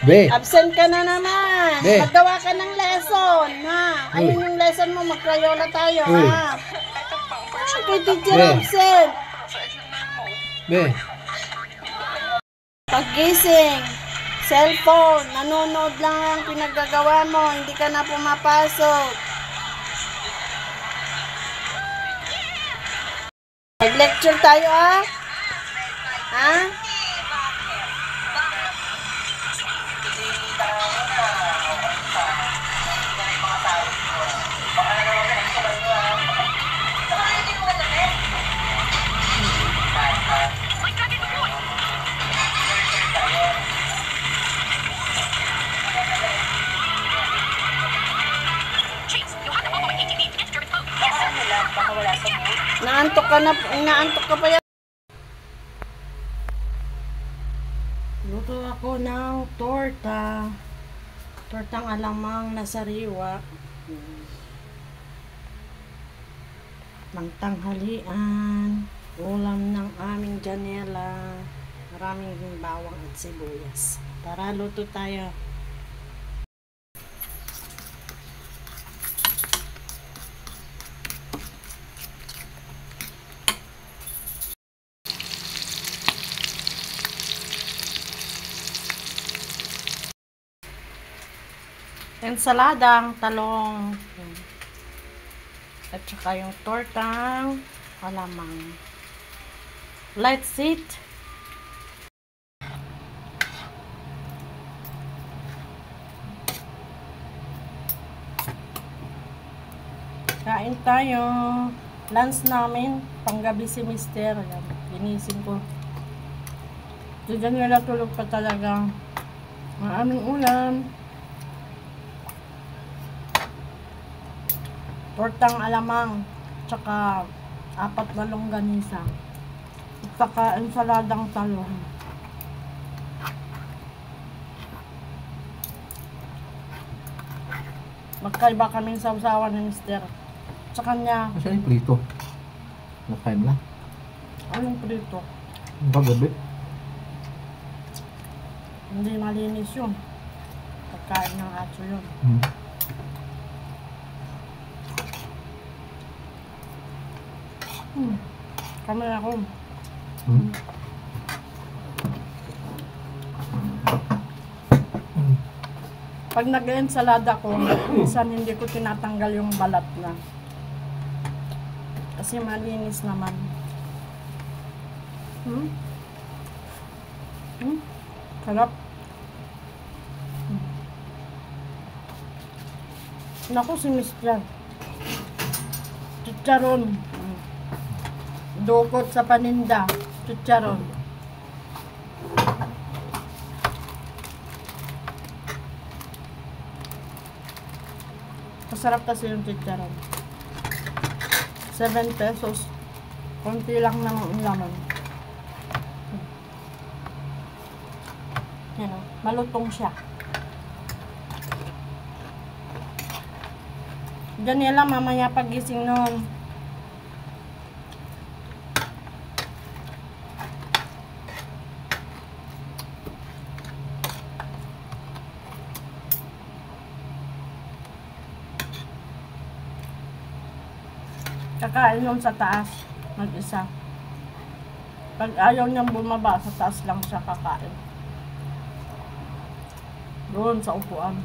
Be. Absent ka na naman. Be. Maggawa ka ng lesson, ha? Ayun yung lesson mo, magkrayola tayo, ha? Kay teacher Be. absent. Be. Paggising, cellphone, nanonood lang ang pinaggagawa mo, hindi ka na pumapasok. Mag-lecture tayo, ha? Ha? Naantok ka pa yan. Luto ako ng torta. Tortang alamang na sariwa. Ng tanghalian. Ulam ng aming janela. Maraming bawang at sibuyas. Tara, luto tayo. Ensaladang talong at saka yung tortang alamang. Let's eat. Kain tayo. Lunch namin panggabi si Mister. Ginising ko. Diyan nila tulog pa talaga. Ang aming ulam. Tortang alamang, tsaka 4 na longganisa, tsaka ensaladang talong. Magkaiba kaming sawsawan ni Mister. Sa kanya, Masya yung prito. Nakain lang. anong prito? Ang kagabi. Hindi malinis yun. Pagkain ng aso yun. Kami ako. Pag nag-ensalada ko, minsan hindi ko tinatanggal yung balat na. Kasi malinis naman. Sarap. Naku, si Mister. Chicharon. Dukot sa paninda. Chicharon. Masarap kasi yung chicharon. 7 pesos. Konti lang naman ang laman. Yan o. Malutong siya. Daniela, mamaya pagising nun. Kakain yun sa taas, mag-isa. Pag ayaw niyang bumaba, sa taas lang siya kakain. Doon sa upuan.